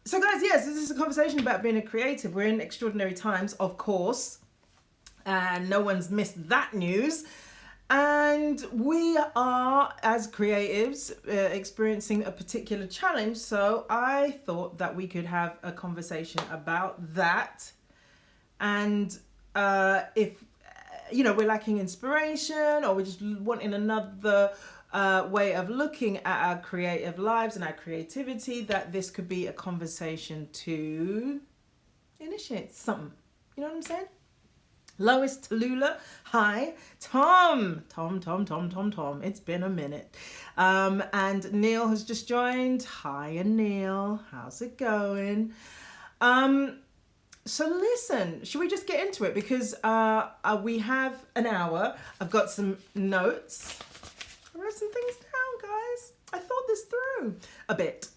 So guys, yes, this is a conversation about being a creative. We're in extraordinary times, of course, and no one's missed that news. And we are, as creatives, experiencing a particular challenge. So I thought that we could have a conversation about that. And if, we're lacking inspiration, or we're just wanting another way of looking at our creative lives and our creativity, that this could be a conversation to initiate something. You know what I'm saying? Lois Tallulah, hi. Tom. It's been a minute. And Neil has just joined. Hi, Neil. How's it going? So listen, should we just get into it? Because we have an hour. I've got some notes. I wrote some things down, guys. I thought this through a bit.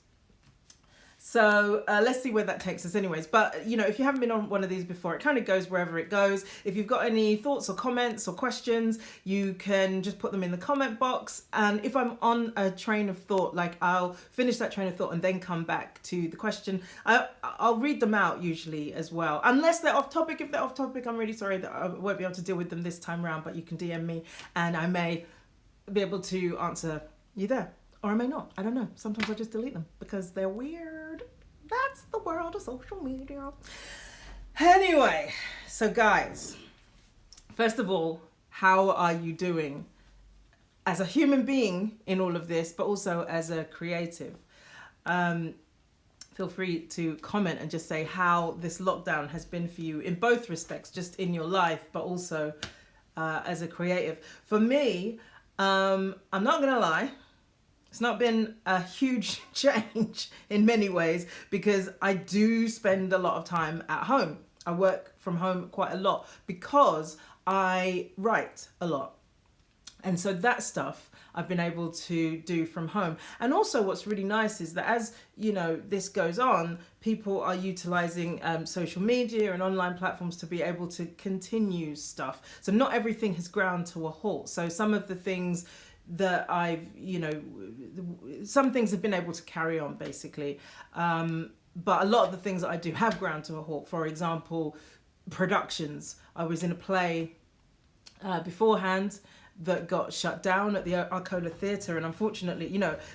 So let's see where that takes us anyways. But, if you haven't been on one of these before, it kind of goes wherever it goes. If you've got any thoughts or comments or questions, you can just put them in the comment box. And if I'm on a train of thought, I'll finish that train of thought and then come back to the question. I'll read them out usually as well. Unless they're off topic. If they're off topic, I'm really sorry that I won't be able to deal with them this time around. But you can DM me and I may be able to answer you there. Or I may not. I don't know. Sometimes I just delete them because they're weird. That's the world of social media. Anyway, so guys, first of all, how are you doing as a human being in all of this, but also as a creative? Feel free to comment and just say how this lockdown has been for you in both respects, just in your life, but also as a creative. For me, I'm not going to lie. It's not been a huge change in many ways because I do spend a lot of time at home. I work from home quite a lot because I write a lot. And so that stuff I've been able to do from home. And also what's really nice is that as, this goes on, people are utilizing social media and online platforms to be able to continue stuff. So not everything has ground to a halt. So some of the things that I've, some things have been able to carry on basically. But a lot of the things that I do have ground to a halt. For example, productions. I was in a play beforehand that got shut down at the Arcola Theatre, and unfortunately,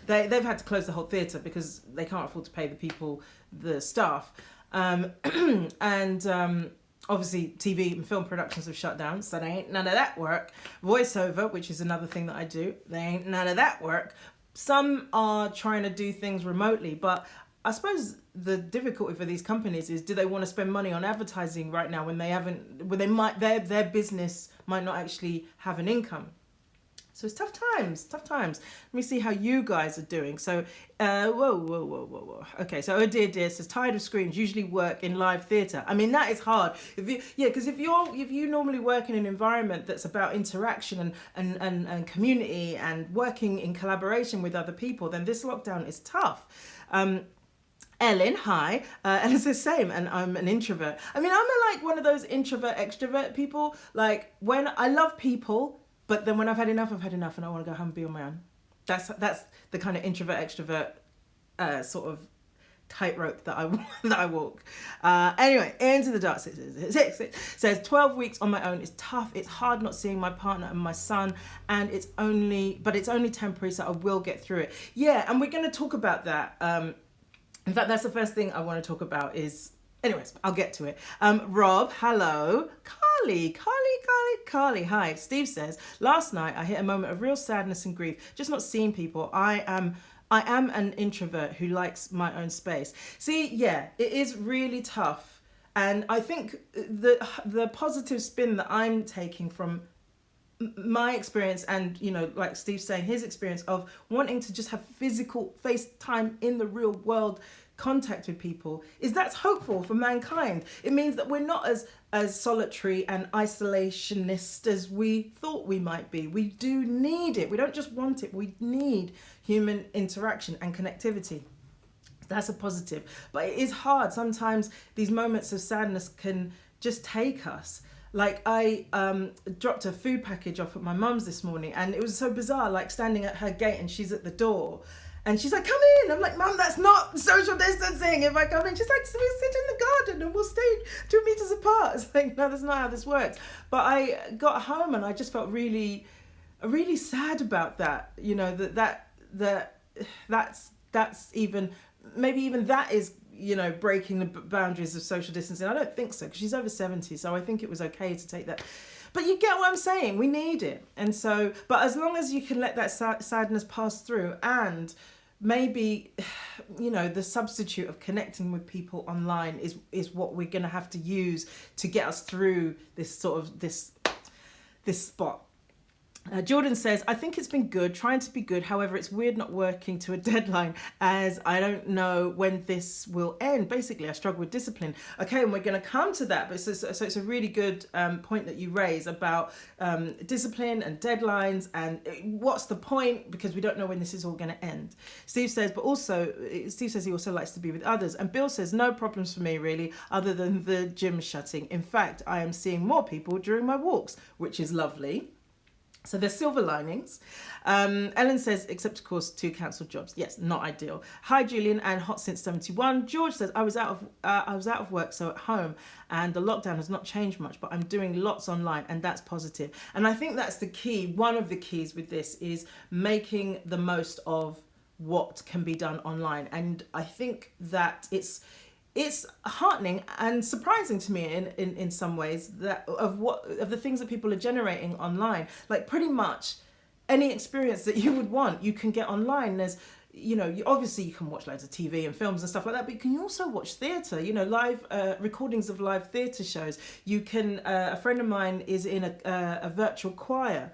they've had to close the whole theatre because they can't afford to pay the people, the staff. Obviously, TV and film productions have shut down, so they ain't none of that work. Voiceover, which is another thing that I do, they ain't none of that work. Some are trying to do things remotely, but I suppose the difficulty for these companies is, do they want to spend money on advertising right now when their business might not actually have an income? So it's tough times. Let me see how you guys are doing. So, whoa. Okay, so oh dear says, tired of screens, usually work in live theatre. I mean, that is hard. Because if you normally work in an environment that's about interaction and community and working in collaboration with other people, then this lockdown is tough. Ellen, hi. Ellen says same, and I'm an introvert. I mean, I'm one of those introvert extrovert people. Like, when I love people, but then when I've had enough, and I want to go home and be on my own. That's the kind of introvert extrovert sort of tightrope that I walk. Anyway, into the dark. Says 12 weeks on my own is tough. It's hard not seeing my partner and my son, and it's only temporary, so I will get through it. Yeah, and we're going to talk about that. In fact, that's the first thing I want to talk about is, anyways, I'll get to it. Rob, hello. Carly, hi. Steve says, last night I hit a moment of real sadness and grief, just not seeing people. I am an introvert who likes my own space. See, yeah, it is really tough. And I think the positive spin that I'm taking from my experience and, like Steve's saying, his experience of wanting to just have physical face time in the real world contact with people is that's hopeful for mankind. It means that we're not as solitary and isolationist as we thought we might be. We do need it. We don't just want it. We need human interaction and connectivity. That's a positive. But it is hard. Sometimes these moments of sadness can just take us. Like I dropped a food package off at my mum's this morning, and it was so bizarre, like standing at her gate and she's at the door. And she's like, come in. I'm like, Mum, that's not social distancing. If I come in, she's like, so we'll sit in the garden and we'll stay 2 meters apart. It's like, no, that's not how this works. But I got home and I just felt really, really sad about that. You know, that's even, maybe even that is, you know, breaking the boundaries of social distancing. I don't think so, because she's over 70. So I think it was okay to take that. But you get what I'm saying. We need it. And so, but as long as you can let that sadness pass through, and maybe, you know, the substitute of connecting with people online is what we're going to have to use to get us through this sort of this spot. Jordan says, I think it's been good, trying to be good. However, it's weird not working to a deadline, as I don't know when this will end. Basically, I struggle with discipline. Okay, and we're going to come to that. But so it's a really good point that you raise about discipline and deadlines and what's the point, because we don't know when this is all going to end. Steve says he also likes to be with others. And Bill says, no problems for me, really, other than the gym shutting. In fact, I am seeing more people during my walks, which is lovely. So there's silver linings. Ellen says, except of course 2 cancelled jobs. Yes, not ideal. Hi Julian and Hot Since 71. George says, I was out of work, so at home, and the lockdown has not changed much, but I'm doing lots online, and that's positive. And I think that's the key. One of the keys with this is making the most of what can be done online. And I think that it's heartening and surprising to me in some ways that of the things that people are generating online. Like pretty much any experience that you would want, you can get online. There's, you know, obviously you can watch loads of TV and films and stuff like that, but you can also watch theatre, you know, live recordings of live theatre shows. You can, a friend of mine is in a virtual choir.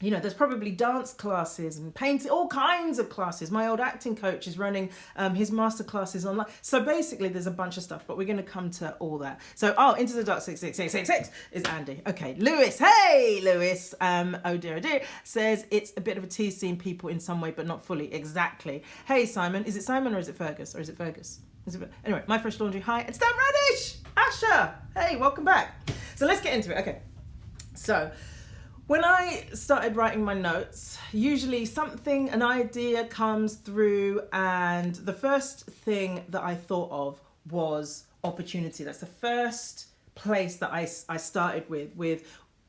You know, there's probably dance classes and painting, all kinds of classes. My old acting coach is running his master classes online. So basically there's a bunch of stuff, but we're going to come to all that. So, Into the Dark xxxxx is Andy. Okay, Lewis. Hey, Lewis. Oh dear, says it's a bit of a tease seeing people in some way, but not fully. Exactly. Hey, Simon. Is it Simon or is it Fergus? Anyway, My Fresh Laundry. Hi. And Stan Radish. Asher. Hey, welcome back. So let's get into it. Okay. So, when I started writing my notes, usually an idea comes through, and the first thing that I thought of was opportunity. That's the first place that I started with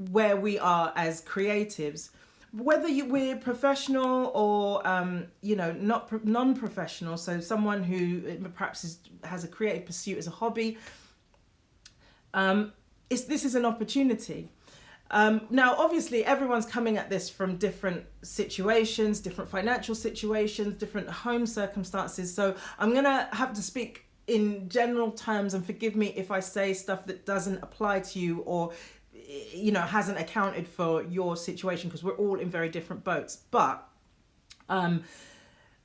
where we are as creatives. Whether we're professional or, non-professional, so someone who perhaps has a creative pursuit as a hobby, this is an opportunity. Now, obviously, everyone's coming at this from different situations, different financial situations, different home circumstances. So I'm going to have to speak in general terms, and forgive me if I say stuff that doesn't apply to you or, you know, hasn't accounted for your situation, because we're all in very different boats. But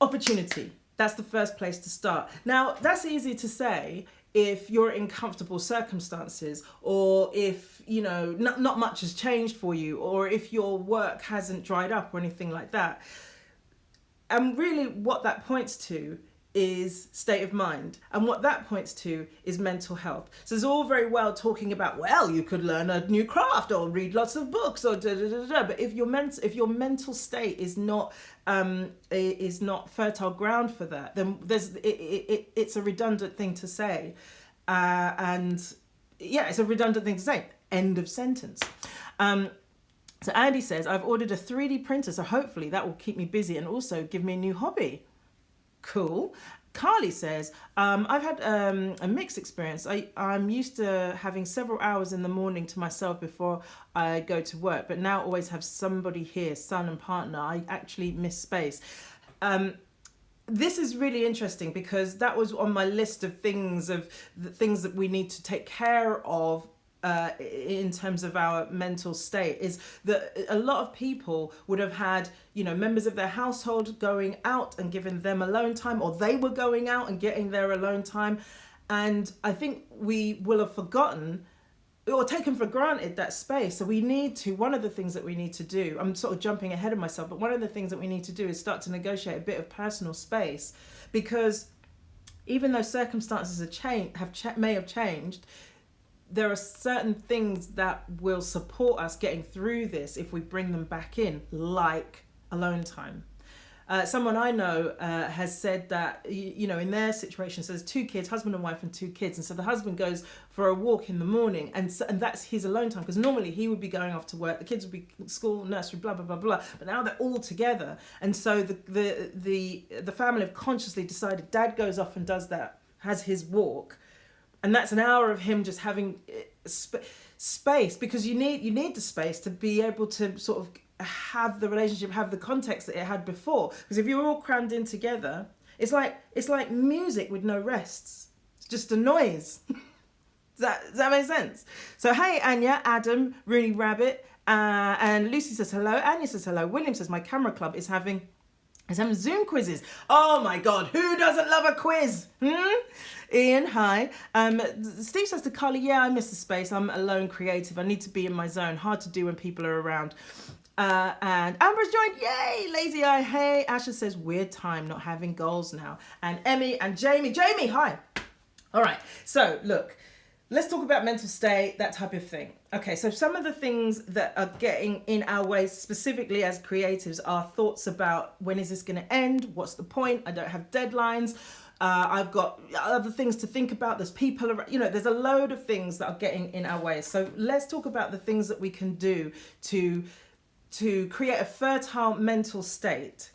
opportunity, that's the first place to start. Now, that's easy to say if you're in comfortable circumstances, or if, you know, not much has changed for you, or if your work hasn't dried up or anything like that. And really what that points to is state of mind. And what that points to is mental health. So it's all very well talking about, well, you could learn a new craft or read lots of books or but if your mental state is not fertile ground for that, then it's a redundant thing to say. It's a redundant thing to say. End of sentence. So Andy says, I've ordered a 3D printer, so hopefully that will keep me busy and also give me a new hobby. Cool. Carly says, I've had a mixed experience. I'm used to having several hours in the morning to myself before I go to work, but now always have somebody here, son and partner. I actually miss space. This is really interesting, because that was on my list of the things that we need to take care of in terms of our mental state, is that a lot of people would have had, you know, members of their household going out and giving them alone time, or they were going out and getting their alone time. And I think we will have forgotten or taken for granted that space. So one of the things that we need to do, I'm sort of jumping ahead of myself, but one of the things that we need to do is start to negotiate a bit of personal space, because even though circumstances may have changed, there are certain things that will support us getting through this if we bring them back in, like alone time. Someone I know has said that, you know, in their situation, so there's 2 kids, husband and wife and 2 kids. And so the husband goes for a walk in the morning, and that's his alone time, because normally he would be going off to work, the kids would be school, nursery, blah, blah, blah, blah. But now they're all together. And so the family have consciously decided dad goes off and does that, has his walk. And that's an hour of him just having space, because you need the space to be able to sort of have the relationship, have the context that it had before. Because if you're all crammed in together, it's like music with no rests. It's just a noise. Does that make sense? So hey, Anya, Adam, Rooney Rabbit, and Lucy says hello. Anya says hello. William says my camera club is having Zoom quizzes. Oh my God, who doesn't love a quiz? Ian, hi. Steve says to Carly, yeah, I miss the space. I'm alone creative. I need to be in my zone. Hard to do when people are around. And Amber's joined, yay, lazy eye, hey. Asha says, weird time, not having goals now. And Emmy and Jamie, hi. All right, so look, let's talk about mental state, that type of thing. Okay, so some of the things that are getting in our way, specifically as creatives, are thoughts about when is this going to end? What's the point? I don't have deadlines. I've got other things to think about. There's people around, you know, there's a load of things that are getting in our way. So let's talk about the things that we can do to create a fertile mental state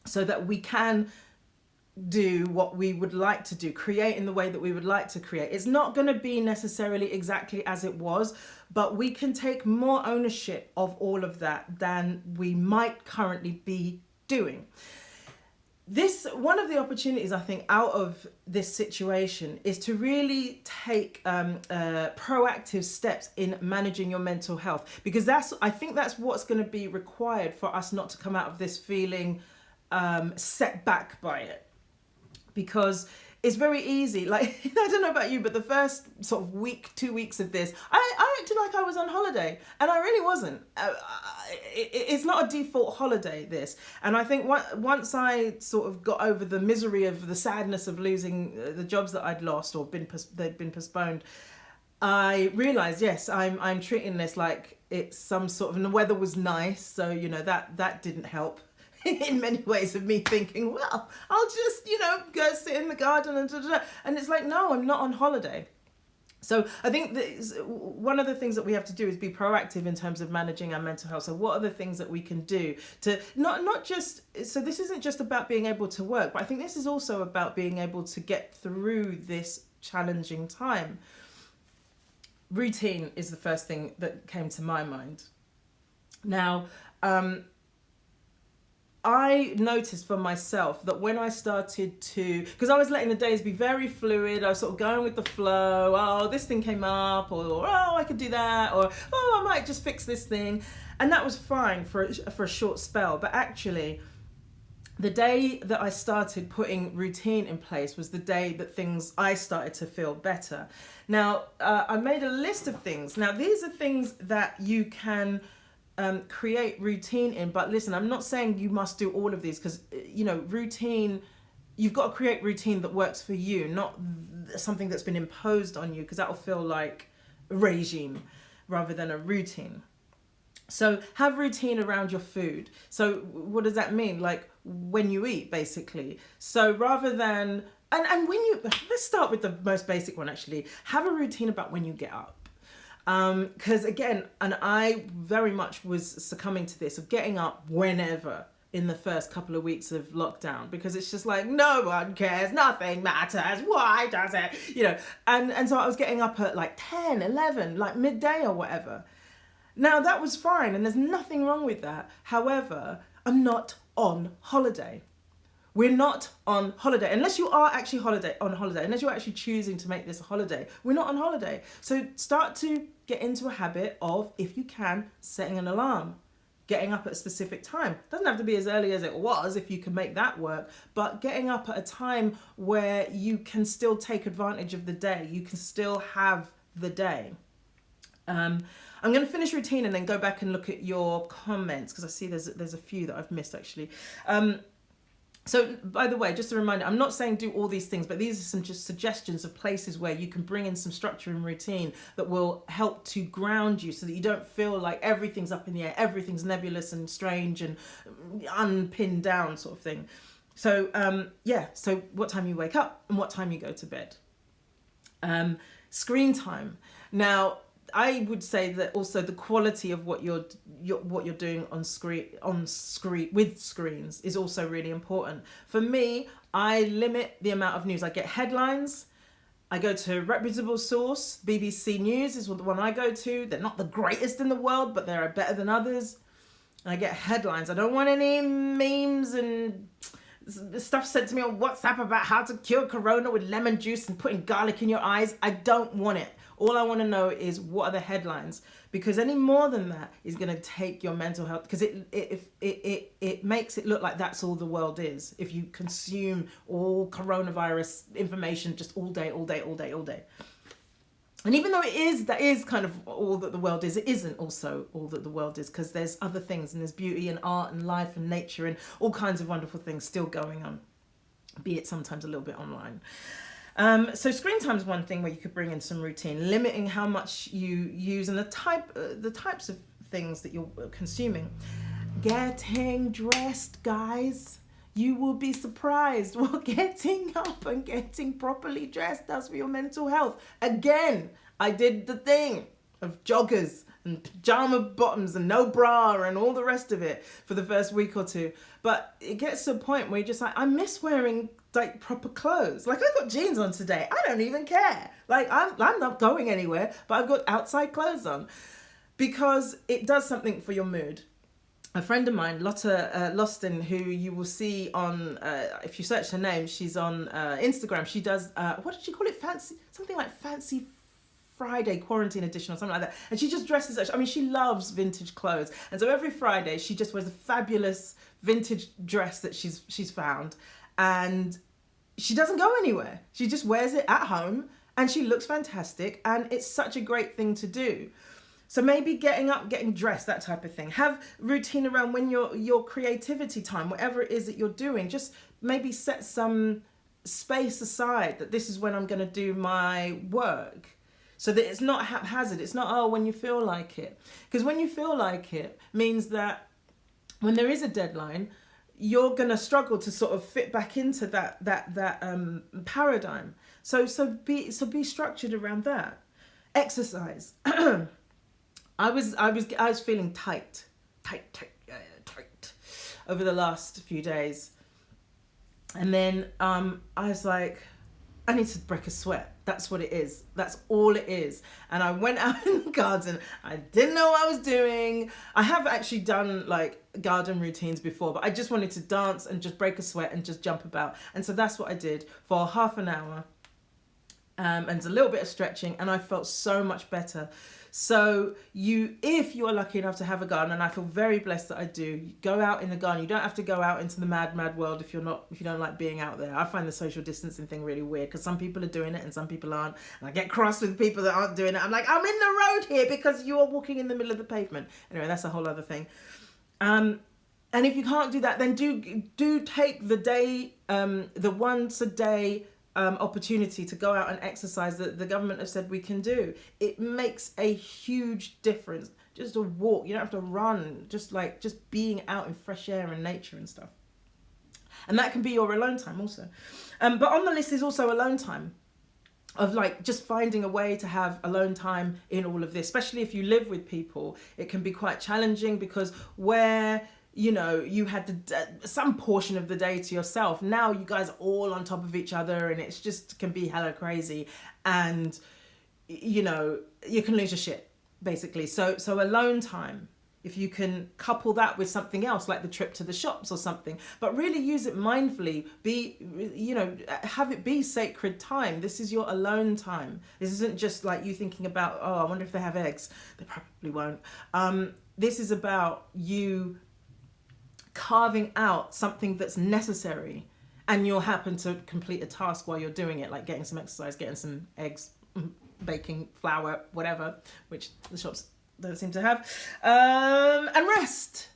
so that we can do what we would like to do, create in the way that we would like to create. It's not going to be necessarily exactly as it was, but we can take more ownership of all of that than we might currently be doing. One of the opportunities I think out of this situation is to really take proactive steps in managing your mental health, because I think that's what's going to be required for us not to come out of this feeling set back by it. Because it's very easy, like, I don't know about you, but the first sort of week, 2 weeks of this, I acted like I was on holiday, and I really wasn't. It's not a default holiday, this. And I think once I sort of got over the misery of the sadness of losing the jobs that I'd lost or they'd been postponed, I realised, yes, I'm treating this like it's some sort of, and the weather was nice, so, you know, that didn't help. In many ways of me thinking, well, I'll just, you know, go sit in the garden and it's like, no, I'm not on holiday. So I think that one of the things that we have to do is be proactive in terms of managing our mental health. So what are the things that we can do to not just, so this isn't just about being able to work, but I think this is also about being able to get through this challenging time. Routine is the first thing that came to my mind. Now, I noticed for myself that when I started to, because I was letting the days be very fluid, I was sort of going with the flow, oh, this thing came up, or oh, I could do that, or oh, I might just fix this thing. And that was fine for a short spell. But actually, the day that I started putting routine in place was the day that I started to feel better. Now, I made a list of things. Now, these are things that you can create routine in, but listen, I'm not saying you must do all of these, because, you know, routine, you've got to create routine that works for you, not something that's been imposed on you, because that'll feel like a regime rather than a routine. So have routine around your food. So what does that mean? Like when you eat, basically. So rather than, and when let's start with the most basic one, actually. Have a routine about when you get up. Because again, and I very much was succumbing to this of getting up whenever in the first couple of weeks of lockdown, because it's just like, no one cares, nothing matters, why does it, you know? And so I was getting up at like 10, 11, like midday or whatever. Now that was fine, and there's nothing wrong with that. However, I'm not on holiday. We're not on holiday, unless you are actually on holiday, unless you're actually choosing to make this a holiday. We're not on holiday. So start to get into a habit of, if you can, setting an alarm, getting up at a specific time. Doesn't have to be as early as it was if you can make that work, but getting up at a time where you can still take advantage of the day. You can still have the day. I'm going to finish routine and then go back and look at your comments, because I see there's a few that I've missed actually. So, by the way, just a reminder, I'm not saying do all these things, but these are some just suggestions of places where you can bring in some structure and routine that will help to ground you so that you don't feel like everything's up in the air, everything's nebulous and strange and unpinned down sort of thing. So, so what time you wake up and what time you go to bed. Screen time. Now, I would say that also the quality of what you're doing on screen with screens is also really important. For me, I limit the amount of news. I get headlines. I go to a reputable source. BBC News is the one I go to. They're not the greatest in the world, but they're better than others. And I get headlines. I don't want any memes and stuff sent to me on WhatsApp about how to cure corona with lemon juice and putting garlic in your eyes. I don't want it. All I want to know is what are the headlines, because any more than that is going to take your mental health, because it makes it look like that's all the world is. If you consume all coronavirus information just all day. And even though that is kind of all that the world is, it isn't also all that the world is, because there's other things, and there's beauty and art and life and nature and all kinds of wonderful things still going on, be it sometimes a little bit online. So screen time is one thing where you could bring in some routine, limiting how much you use and the types of things that you're consuming. Getting dressed, guys. You will be surprised what getting up and getting properly dressed does for your mental health. Again, I did the thing of joggers and pajama bottoms and no bra and all the rest of it for the first week or two. But it gets to a point where you're just like, I miss wearing like proper clothes. Like, I got jeans on today. I don't even care. Like, I'm not going anywhere, but I've got outside clothes on, because it does something for your mood. A friend of mine, Lotta Loston, who you will see on, if you search her name, she's on Instagram. She does, what did she call it? Something like Fancy Friday quarantine edition or something like that. And she just dresses, I mean, she loves vintage clothes. And so every Friday she just wears a fabulous vintage dress that she's found. And she doesn't go anywhere. She just wears it at home and she looks fantastic. And it's such a great thing to do. So maybe getting up, getting dressed, that type of thing. Have routine around when your creativity time, whatever it is that you're doing, just maybe set some space aside that this is when I'm going to do my work. So that it's not haphazard. It's not, when you feel like it. Because when you feel like it means that when there is a deadline, you're going to struggle to sort of fit back into that paradigm. So be structured around that. Exercise. I was feeling tight over the last few days. And then I was like, I need to break a sweat. That's what it is. That's all it is. And I went out in the garden. I didn't know what I was doing. I have actually done like garden routines before, but I just wanted to dance and just break a sweat and just jump about. And so that's what I did for half an hour. And a little bit of stretching, and I felt so much better. So if you are lucky enough to have a garden, and I feel very blessed that I do, go out in the garden. You don't have to go out into the mad world if you don't like being out there. I find the social distancing thing really weird, because some people are doing it and some people aren't. And I get cross with people that aren't doing it. I'm like, I'm in the road here because you are walking in the middle of the pavement. Anyway, that's a whole other thing. And if you can't do that, then do take the day, the once a day opportunity to go out and exercise that the government have said we can do. It makes a huge difference. Just a walk, you don't have to run, just being out in fresh air and nature and stuff. And that can be your alone time also. But on the list is also alone time, of like just finding a way to have alone time in all of this, especially if you live with people. It can be quite challenging, because where you had some portion of the day to yourself, now you guys are all on top of each other, and it's just can be hella crazy, and you can lose your shit basically. So alone time, if you can couple that with something else like the trip to the shops or something, but really use it mindfully, have it be sacred time. This is your alone time. This isn't just like you thinking about, I wonder if they have eggs. They probably won't. This is about you carving out something that's necessary, and you'll happen to complete a task while you're doing it, like getting some exercise, getting some eggs, baking flour, whatever, which the shops don't seem to have, and rest.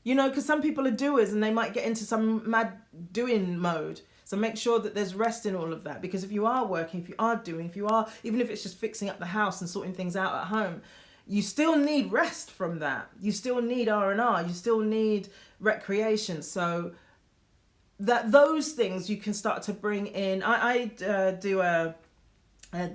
You know, because some people are doers and they might get into some mad doing mode. So make sure that there's rest in all of that, because if you are working, if you are doing, if you are, even if it's just fixing up the house and sorting things out at home, you still need rest from that. You still need R&R. You still need recreation. So that those things you can start to bring in. I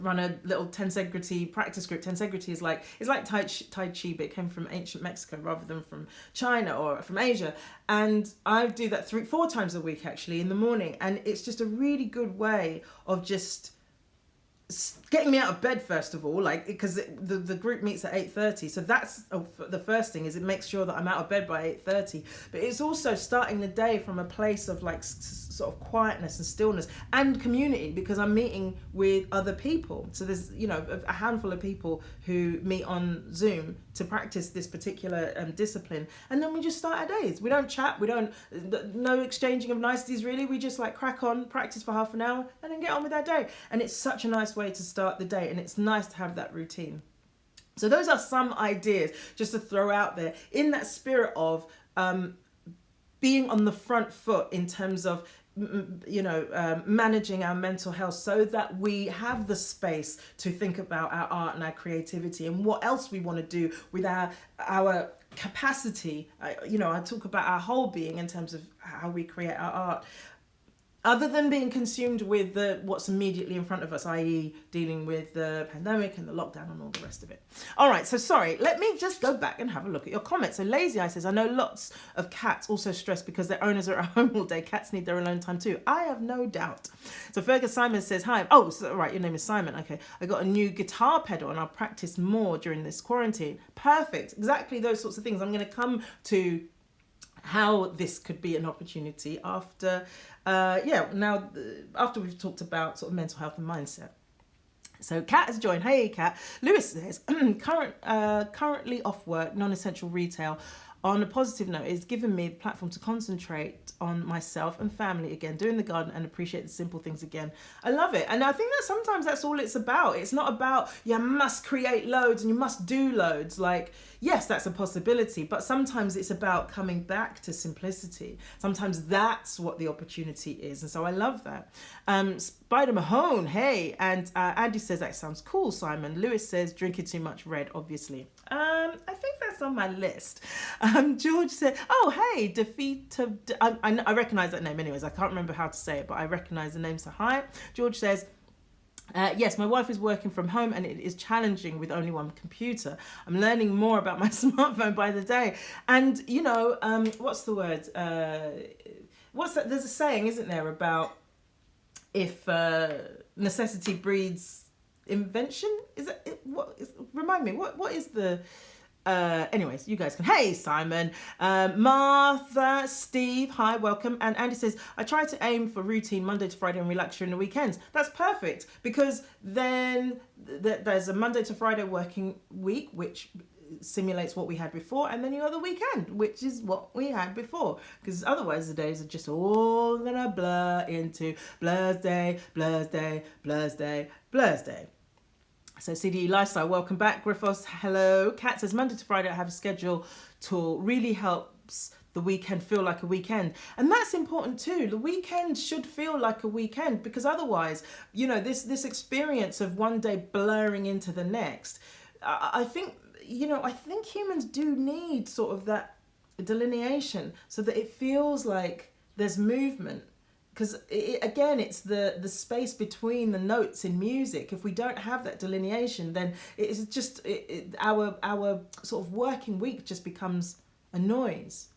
run a little tensegrity practice group. Tensegrity is like, it's like Tai Chi, but it came from ancient Mexico rather than from China or from Asia. And I do that 4 times a week actually in the morning. And it's just a really good way of just getting me out of bed first of all, like, because the group meets at 8:30, so that's the first thing, is it makes sure that I'm out of bed by 8:30. But it's also starting the day from a place of like sort of quietness and stillness and community, because I'm meeting with other people. So there's, you know, a handful of people who meet on Zoom to practice this particular discipline, and then we just start our days. We don't chat, no exchanging of niceties really. We just like crack on, practice for half an hour, and then get on with our day. And it's such a nice way to start the day, and it's nice to have that routine. So those are some ideas just to throw out there in that spirit of being on the front foot in terms of, you know, managing our mental health, so that we have the space to think about our art and our creativity and what else we want to do with our capacity. You know, I talk about our whole being in terms of how we create our art, other than being consumed with what's immediately in front of us, i.e. dealing with the pandemic and the lockdown and all the rest of it. All right, so sorry, let me just go back and have a look at your comments. So Lazy Eye says, I know lots of cats also stress because their owners are at home all day. Cats need their alone time too. I have no doubt. So Fergus Simon says, hi. Oh, so, right, your name is Simon. Okay, I got a new guitar pedal and I'll practice more during this quarantine. Perfect, exactly those sorts of things. I'm going to come to how this could be an opportunity after after we've talked about sort of mental health and mindset. So Kat has joined. Hey Kat. Lewis says, currently off work, non-essential retail. On a positive note, it's given me the platform to concentrate on myself and family again, doing the garden and appreciate the simple things again. I love it. And I think that sometimes that's all it's about. It's not about you must create loads and you must do loads. Like, yes, that's a possibility, but sometimes it's about coming back to simplicity. Sometimes that's what the opportunity is. And so I love that. Spider Mahone, hey. And Andy says, that sounds cool, Simon. Lewis says, drinking too much red, obviously. I think that's on my list. George said, oh, hey, I recognize that name anyways. I can't remember how to say it, but I recognize the name. So hi. George says, yes, my wife is working from home and it is challenging with only one computer. I'm learning more about my smartphone by the day. And, you know, what's the word? What's that? There's a saying, isn't there, about if necessity breeds invention? Is it? Remind me, what is the... anyways, you guys can. Hey, Simon, Martha, Steve, hi, welcome. And Andy says, I try to aim for routine Monday to Friday and relax during the weekends. That's perfect, because then there's a Monday to Friday working week, which simulates what we had before, and then you got the weekend, which is what we had before, because otherwise the days are just all gonna blur into Blur's Day, Blur's Day, Blur's Day, Blur's Day. So CDE Lifestyle, welcome back. Griffos, hello. Kat says, Monday to Friday I have a schedule tool. Really helps the weekend feel like a weekend. And that's important too. The weekend should feel like a weekend, because otherwise, you know, this experience of one day blurring into the next, I think humans do need sort of that delineation so that it feels like there's movement. Because again, it's the space between the notes in music. If we don't have that delineation, then it's just our sort of working week just becomes a noise.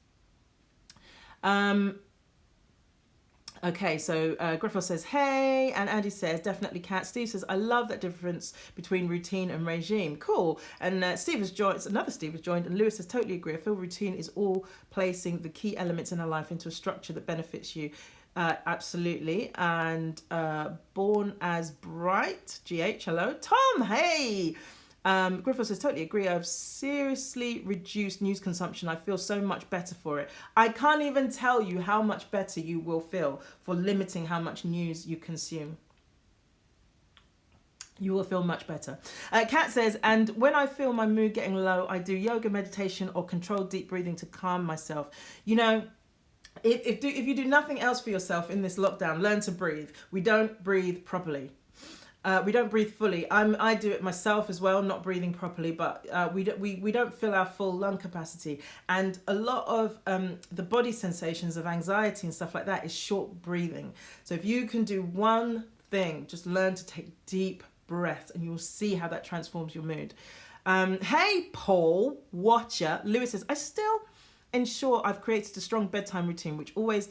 Okay, so Griffith says, hey, and Andy says, definitely Kat. Steve says, I love that difference between routine and regime. Cool. And Steve has joined, another Steve has joined, and Lewis says, totally agree. I feel routine is all placing the key elements in our life into a structure that benefits you. Absolutely. And Born as Bright, GH, hello. Tom, hey. Griffith says, totally agree. I've seriously reduced news consumption. I feel so much better for it. I can't even tell you how much better you will feel for limiting how much news you consume. You will feel much better. Kat says, and when I feel my mood getting low, I do yoga, meditation, or controlled deep breathing to calm myself. You know, if you do nothing else for yourself in this lockdown, learn to breathe. We don't breathe properly. We don't breathe fully. I do it myself as well, not breathing properly, but we don't fill our full lung capacity. And a lot of the body sensations of anxiety and stuff like that is short breathing. So if you can do one thing, just learn to take deep breath, and you'll see how that transforms your mood. Hey, Paul Watcher. Lewis says, I still ensure I've created a strong bedtime routine, which always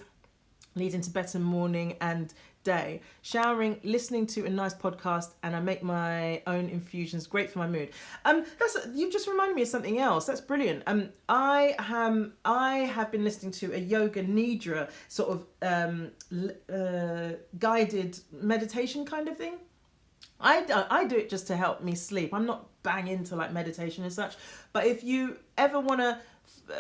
leads into better morning and day. Showering, listening to a nice podcast, and I make my own infusions. Great for my mood. You've just reminded me of something else. That's brilliant. I have been listening to a yoga nidra sort of guided meditation kind of thing. I do it just to help me sleep. I'm not bang into like meditation as such, but if you ever want to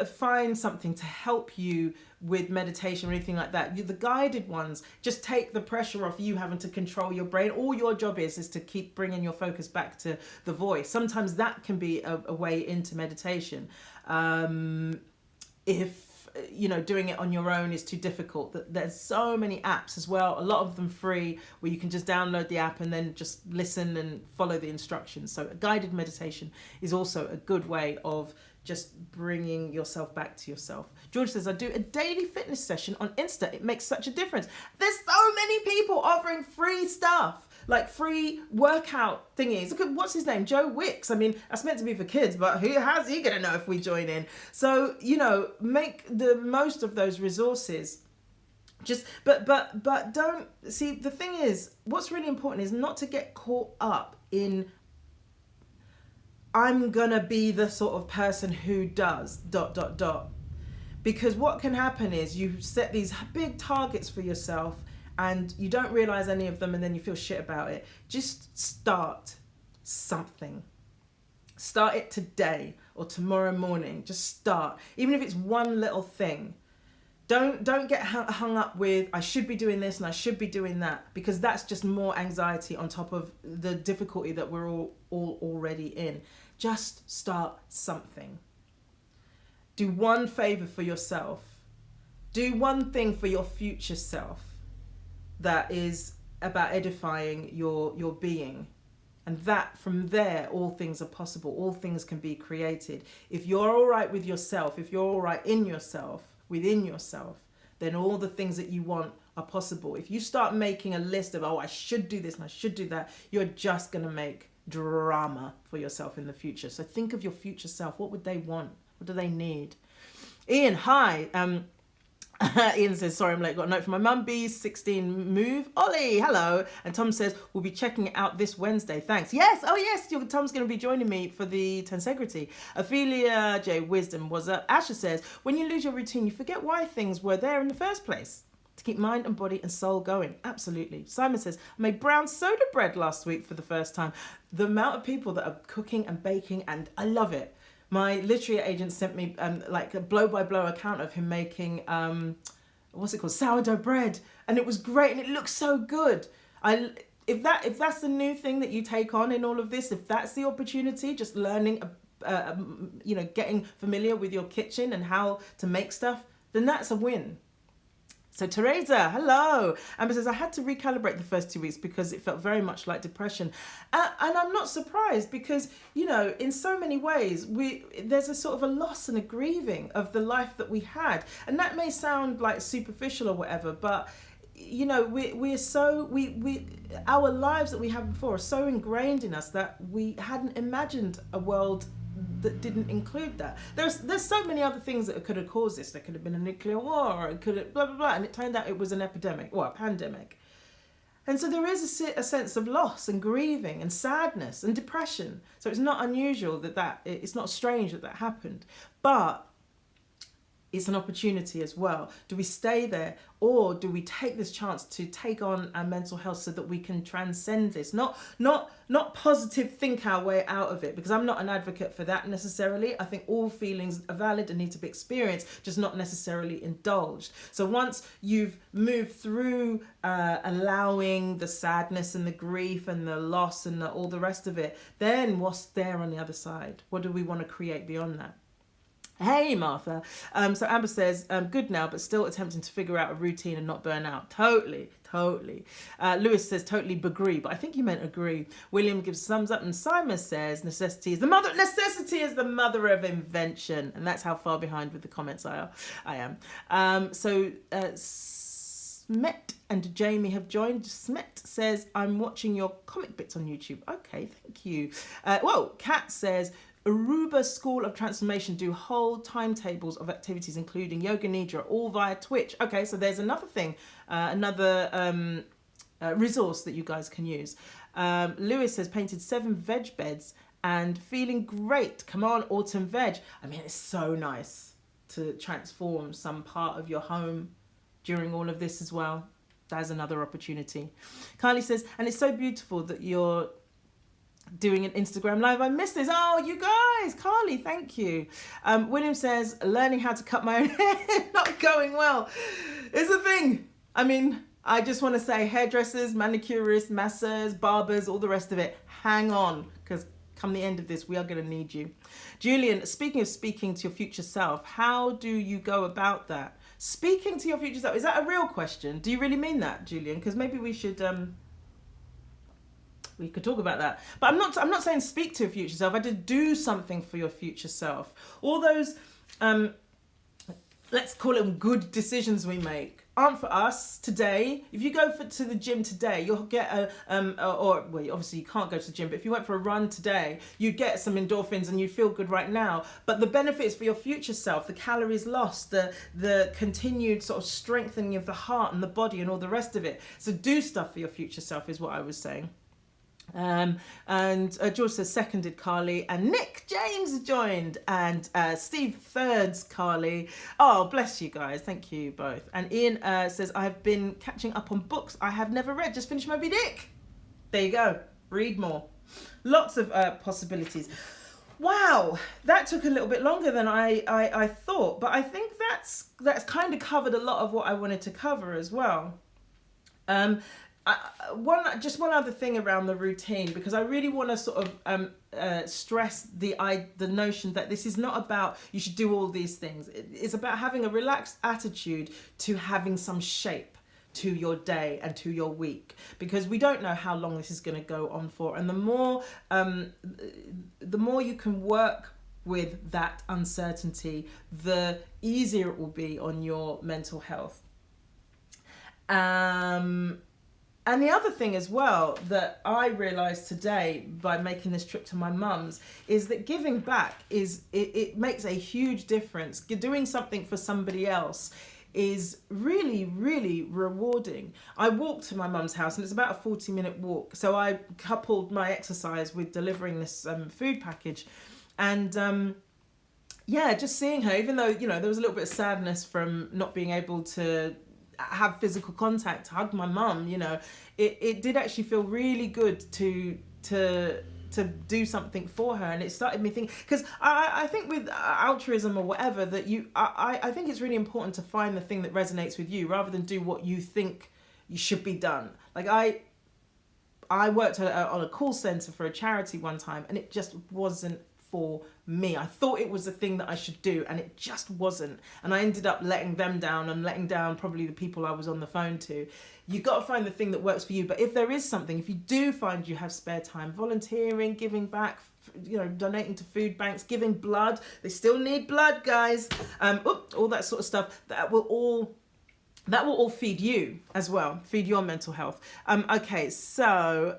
find something to help you with meditation or anything like that, the guided ones just take the pressure off you having to control your brain. All your job is to keep bringing your focus back to the voice. Sometimes that can be a way into meditation. If doing it on your own is too difficult, there's so many apps as well, a lot of them free, where you can just download the app and then just listen and follow the instructions. So a guided meditation is also a good way of just bringing yourself back to yourself. George says, I do a daily fitness session on Insta. It makes such a difference. There's so many people offering free stuff, like free workout thingies. Look at, what's his name? Joe Wicks. I mean, that's meant to be for kids, but how's he going to know if we join in? So, make the most of those resources. But don't, see, the thing is, what's really important is not to get caught up in, I'm gonna be the sort of person who does ... Because what can happen is you set these big targets for yourself and you don't realize any of them, and then you feel shit about it. Just start something. Start it today or tomorrow morning. Just start, even if it's one little thing. Don't get hung up with, I should be doing this and I should be doing that, because that's just more anxiety on top of the difficulty that we're all already in. Just start something. Do one favor for yourself. Do one thing for your future self that is about edifying your being. And that, from there, all things are possible. All things can be created. If you're all right with yourself, if you're all right in yourself, within yourself, then all the things that you want are possible. If you start making a list of, I should do this and I should do that, you're just going to make drama for yourself in the future. So think of your future self. What would they want? What do they need? Ian, hi. Ian says, sorry I'm late, got a note from my mum. B's 16 move. Ollie, hello. And Tom says, we'll be checking it out this Wednesday. Thanks. Yes. Oh, yes. Tom's going to be joining me for the Tensegrity. Ophelia J. Wisdom was up. Asher says, when you lose your routine, you forget why things were there in the first place. To keep mind and body and soul going. Absolutely. Simon says, I made brown soda bread last week for the first time. The amount of people that are cooking and baking, and I love it. My literary agent sent me like a blow-by-blow account of him making, what's it called, sourdough bread. And it was great and it looks so good. If that's the new thing that you take on in all of this, if that's the opportunity, just learning, getting familiar with your kitchen and how to make stuff, then that's a win. So Teresa, hello. Amber says, I had to recalibrate the first 2 weeks because it felt very much like depression. And I'm not surprised because, in so many ways, there's a sort of a loss and a grieving of the life that we had. And that may sound like superficial or whatever, but, our lives that we had before are so ingrained in us that we hadn't imagined a world that didn't include that. There's so many other things that could have caused this. There could have been a nuclear war, or it could have blah blah blah, and it turned out it was an epidemic or a pandemic. And so there is a sense of loss and grieving and sadness and depression. So it's not unusual it's not strange that happened. But it's an opportunity as well. Do we stay there, or do we take this chance to take on our mental health so that we can transcend this? Not positive think our way out of it, because I'm not an advocate for that necessarily. I think all feelings are valid and need to be experienced, just not necessarily indulged. So once you've moved through allowing the sadness and the grief and the loss and all the rest of it, then what's there on the other side? What do we want to create beyond that? Hey Martha. So Amber says, good now, but still attempting to figure out a routine and not burn out. Totally. Lewis says, totally agree, but I think you meant agree. William gives thumbs up, and Simon says, necessity is the mother of invention. And that's how far behind with the comments I am. Smet and Jamie have joined. Smet says, I'm watching your comic bits on YouTube. Okay, thank you. Kat says, Aruba School of Transformation do whole timetables of activities, including yoga nidra, all via Twitch. Okay, so there's another thing, another resource that you guys can use. Lewis says, painted 7 veg beds and feeling great. Come on, autumn veg. I mean, it's so nice to transform some part of your home during all of this as well. There's another opportunity. Kylie says, and it's so beautiful that you're doing an Instagram live. I missed this. Oh, you guys, Carly, thank you. William says, learning how to cut my own hair, not going well. It's a thing. I mean, I just want to say hairdressers, manicurists, masseurs, barbers, all the rest of it, hang on, because come the end of this, we are going to need you. Julian, speaking of speaking to your future self, how do you go about that? Speaking to your future self, is that a real question? Do you really mean that, Julian? Because maybe we should... we could talk about that, but I'm not saying speak to your future self. I did do something for your future self. All those, let's call them good decisions we make, aren't for us today. If you go to the gym today, you'll get obviously you can't go to the gym, but if you went for a run today, you'd get some endorphins and you feel good right now. But the benefits for your future self, the calories lost, the continued sort of strengthening of the heart and the body and all the rest of it. So do stuff for your future self is what I was saying. George says, seconded, Carly, and Nick James has joined, and Steve thirds, Carly. Oh, bless you guys, thank you both. And Ian says, I've been catching up on books I have never read, just finished Moby Dick. There you go, read more. Lots of possibilities. Wow, that took a little bit longer than I thought, but I think that's kind of covered a lot of what I wanted to cover as well. One other thing around the routine, because I really want to sort of stress the notion that this is not about you should do all these things. It's about having a relaxed attitude to having some shape to your day and to your week, because we don't know how long this is going to go on for, and the more you can work with that uncertainty, the easier it will be on your mental health. And the other thing as well that I realised today by making this trip to my mum's is that giving back it makes a huge difference. Doing something for somebody else is really, really rewarding. I walked to my mum's house and it's about a 40-minute walk. So I coupled my exercise with delivering this food package. And just seeing her, even though, there was a little bit of sadness from not being able to have physical contact, hug my mum, it did actually feel really good to do something for her. And it started me thinking, because I think with altruism or whatever, that I think it's really important to find the thing that resonates with you rather than do what you think you should be done. Like I worked on a call center for a charity one time, and it just wasn't for me. I thought it was a thing that I should do, and it just wasn't. And I ended up letting them down and letting down probably the people I was on the phone to. You've got to find the thing that works for you. But if there is something, if you do find you have spare time, volunteering, giving back, donating to food banks, giving blood, they still need blood, guys. All that sort of stuff, that will all feed you as well, feed your mental health. Okay, so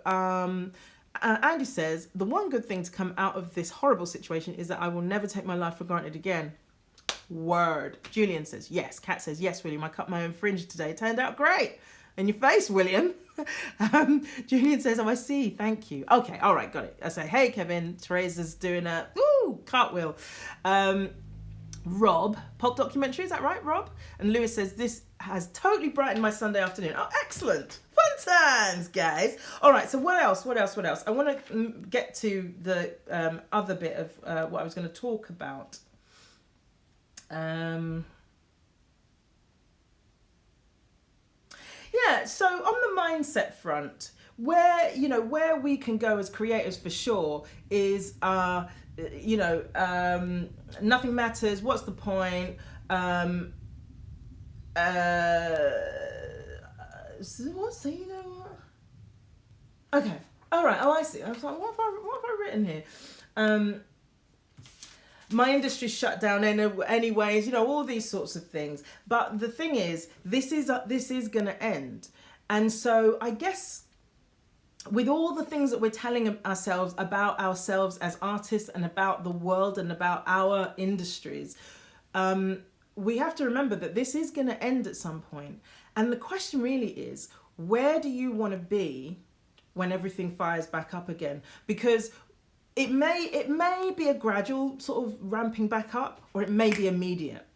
Andy says, the one good thing to come out of this horrible situation is that I will never take my life for granted again. Word. Julian says, yes. Kat says, yes, William, I cut my own fringe today. It turned out great. In your face, William. Julian says, oh, I see. Thank you. Okay. All right. Got it. I say, hey, Kevin. Teresa's doing a cartwheel. Rob, Pulp Documentary, is that right, Rob? And Lewis says, this has totally brightened my Sunday afternoon. Oh, excellent. Fun times, guys. All right, so what else? I want to get to the other bit of what I was going to talk about. Yeah, so on the mindset front, where we can go as creators for sure is nothing matters, what's the point, okay, all right, I see. I was like, what have I written here? My industry's shut down anyways, all these sorts of things. But the thing is, this is going to end. And so I guess with all the things that we're telling ourselves about ourselves as artists and about the world and about our industries, we have to remember that this is going to end at some point. And the question really is, where do you want to be when everything fires back up again? Because it may be a gradual sort of ramping back up, or it may be immediate,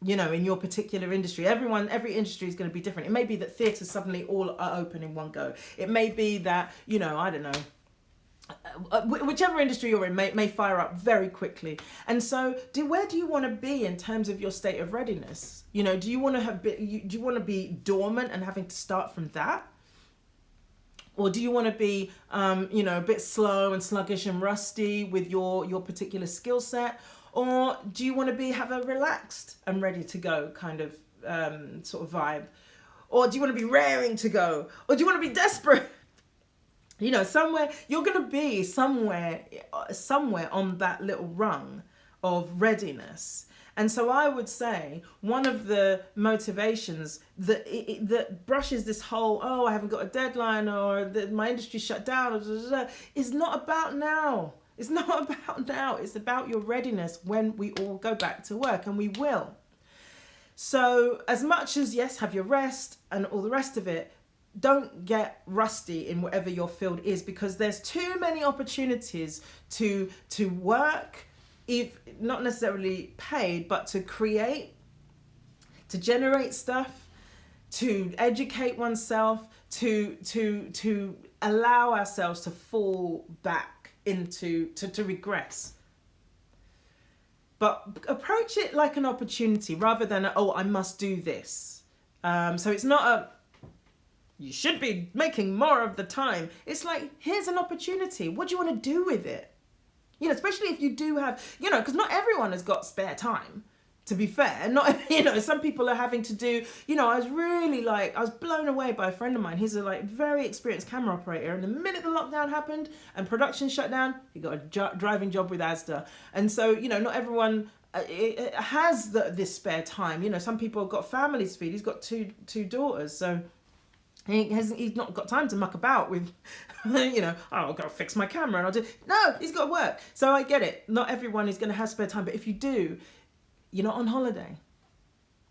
in your particular industry. Every industry is going to be different. It may be that theatres suddenly all are open in one go. It may be that, I don't know, whichever industry you're in may fire up very quickly. And so where do you want to be in terms of your state of readiness? Do you want to be dormant and having to start from that? Or do you want to be, a bit slow and sluggish and rusty with your particular skill set? Or do you want to have a relaxed and ready to go kind of sort of vibe? Or do you want to be raring to go? Or do you want to be desperate? Somewhere you're going to be somewhere on that little rung of readiness. And so I would say one of the motivations that brushes this whole, I haven't got a deadline, or my industry shut down, is not about now. It's not about now. It's about your readiness when we all go back to work, and we will. So as much as, yes, have your rest and all the rest of it, don't get rusty in whatever your field is, because there's too many opportunities to work, if not necessarily paid, but to create, to generate stuff, to educate oneself, to allow ourselves to fall back into to regress. But approach it like an opportunity rather than I must do this. So it's not you should be making more of the time. It's like, here's an opportunity. What do you want to do with it? Especially if you do have, because not everyone has got spare time, to be fair. Not, some people are having to do, I was blown away by a friend of mine. He's a very experienced camera operator. And the minute the lockdown happened and production shut down, he got a driving job with Asda. And so, not everyone has this spare time. Some people have got families to feed. He's got two daughters. So he's not got time to muck about with, I'll go fix my camera and I'll do. No, he's got to work. So I get it. Not everyone is going to have spare time. But if you do, you're not on holiday.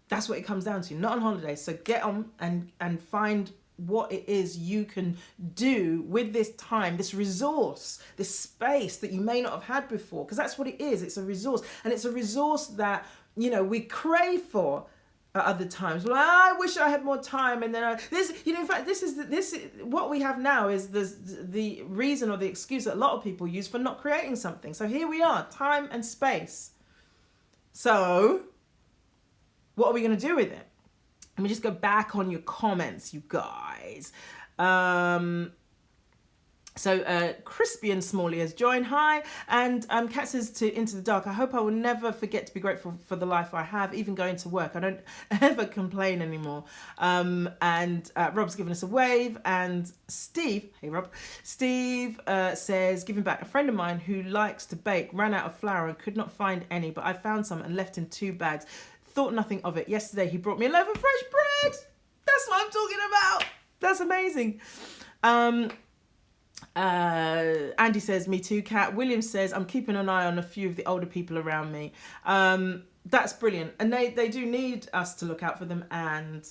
That's what it comes down to. Not on holiday. So get on and find what it is you can do with this time, this resource, this space that you may not have had before. Because that's what it is. It's a resource. And it's a resource that, we crave for at other times. Well, I wish I had more time, and then in fact, what we have now is the reason or the excuse that a lot of people use for not creating something. So here we are, time and space. So what are we going to do with it? Let me just go back on your comments, you guys. So Crispy and Smalley has joined. Hi. And Kat says to Into the Dark, I hope I will never forget to be grateful for the life I have, even going to work. I don't ever complain anymore. And Rob's given us a wave. And Steve, hey Rob, Steve says, giving back. A friend of mine who likes to bake ran out of flour and could not find any, but I found some and left in 2 bags. Thought nothing of it. Yesterday he brought me a loaf of fresh bread. That's what I'm talking about. That's amazing. Andy says, me too, Kat. William says, I'm keeping an eye on a few of the older people around me. That's brilliant. And they do need us to look out for them and,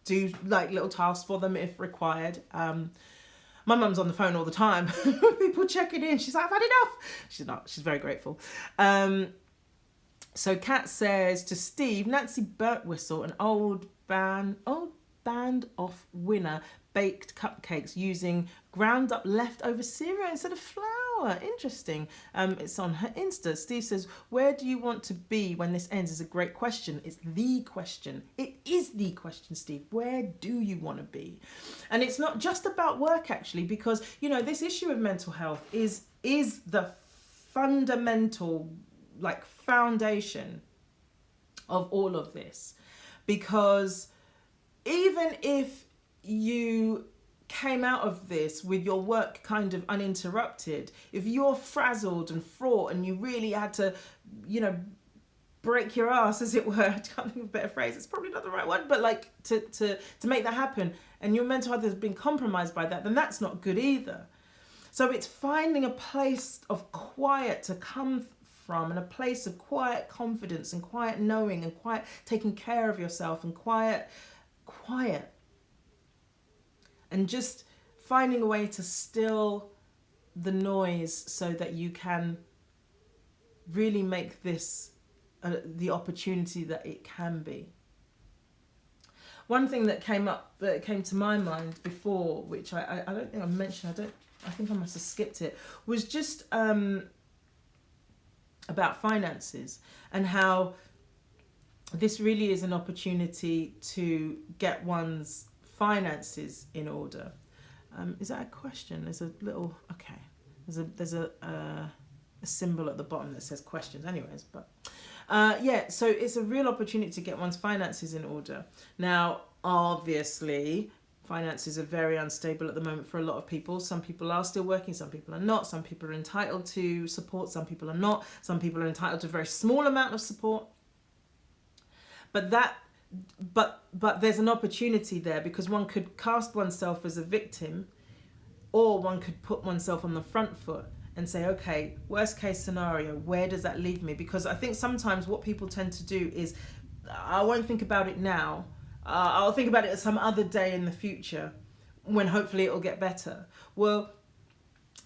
do little tasks for them if required. My mum's on the phone all the time. People checking in. She's like, I've had enough. She's not. She's very grateful. So Kat says to Steve, Nancy Birtwistle, an old band off winner, baked cupcakes using ground up leftover cereal instead of flour. Interesting. It's on her Insta. Steve says, where do you want to be when this ends? Is a great question. It's the question. It is the question, Steve. Where do you want to be? And it's not just about work, actually, because, you know, this issue of mental health is the fundamental, like, foundation of all of this. Because even if you came out of this with your work kind of uninterrupted, if you're frazzled and fraught and you really had to, you know, break your ass, as it were, I can't think of a better phrase, it's probably not the right one, but like to make that happen, and your mental health has been compromised by that, then that's not good either. So it's finding a place of quiet to come from, and a place of quiet confidence and quiet knowing and quiet taking care of yourself and quiet. And just finding a way to still the noise so that you can really make this the opportunity that it can be. One thing that came to my mind before, which I don't think I mentioned, I think I must have skipped it, was just about finances, and how this really is an opportunity to get one's finances in order. Is that a question? There's a little, okay. There's a symbol at the bottom that says questions. Anyways, but yeah, so it's a real opportunity to get one's finances in order. Now, obviously, finances are very unstable at the moment for a lot of people. Some people are still working, some people are not. Some people are entitled to support, some people are not. Some people are entitled to a very small amount of support. But there's an opportunity there, because one could cast oneself as a victim, or one could put oneself on the front foot and say, okay, worst case scenario, where does that leave me? Because I think sometimes what people tend to do is, I won't think about it now. I'll think about it at some other day in the future when hopefully it'll get better. Well,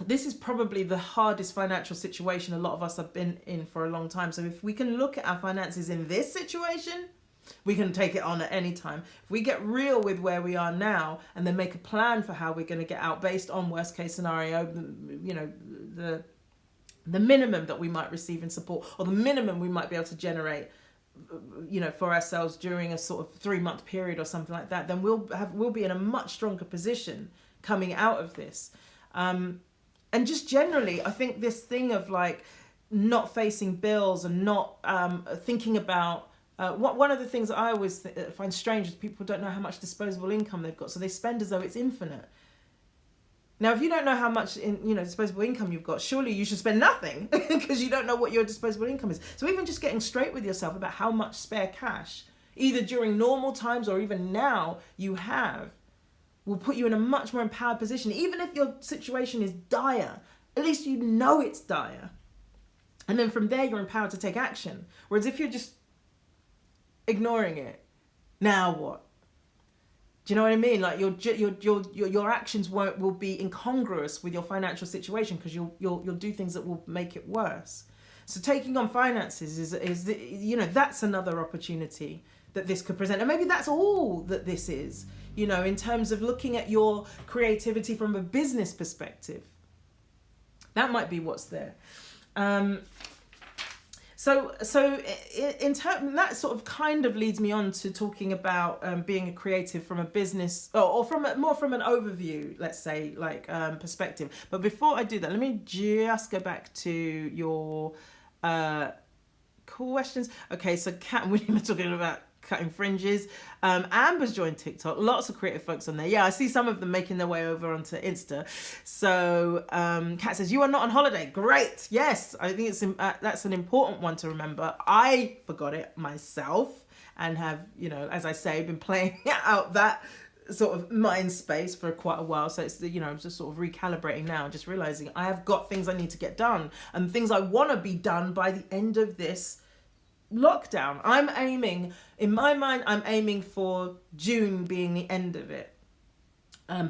this is probably the hardest financial situation a lot of us have been in for a long time. So if we can look at our finances in this situation, we can take it on at any time. If we get real with where we are now and then make a plan for how we're going to get out based on worst case scenario, you know, the minimum that we might receive in support, or the minimum we might be able to generate, you know, for ourselves during a sort of 3-month period or something like that, then we'll be in a much stronger position coming out of this. And just generally, I think this thing of like not facing bills and not thinking about one of the things that I always find strange is people don't know how much disposable income they've got, so they spend as though it's infinite. Now, if you don't know how much disposable income you've got, surely you should spend nothing because you don't know what your disposable income is. So even just getting straight with yourself about how much spare cash, either during normal times or even now, you have, will put you in a much more empowered position. Even if your situation is dire, at least you know it's dire. And then from there, you're empowered to take action. Whereas if you're just ignoring it, now what? Do you know what I mean? Like your actions will be incongruous with your financial situation, because you'll do things that will make it worse. So taking on finances is that's another opportunity that this could present, and maybe that's all that this is. You know, in terms of looking at your creativity from a business perspective, that might be what's there. So in terms, that sort of kind of leads me on to talking about being a creative from a business or from more from an overview, let's say, like perspective. But before I do that, let me just go back to your questions. Okay, so Kat and William are talking about cutting fringes. Amber's joined TikTok. Lots of creative folks on there. Yeah, I see some of them making their way over onto Insta. So Kat says, you are not on holiday. Great. Yes, I think that's an important one to remember. I forgot it myself and have, as I say, been playing out that sort of mind space for quite a while. So it's, I'm just sort of recalibrating now and just realizing I have got things I need to get done and things I want to be done by the end of this lockdown. In my mind, I'm aiming for June being the end of it.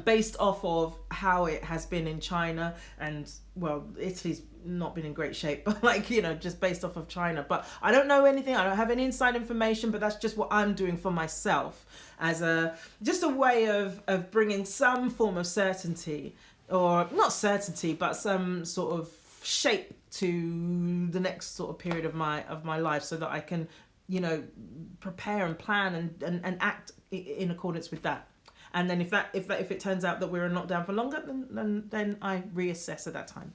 based off of how it has been in China, and well, Italy's not been in great shape, but like, you know, just based off of China. But I don't know anything, I don't have any inside information, but that's just what I'm doing for myself as just a way of bringing some form of certainty, or not certainty, but some sort of shape to the next sort of period of my life, so that I can, you know, prepare and plan and act in accordance with that. And then if it turns out that we're in lockdown for longer, then I reassess at that time.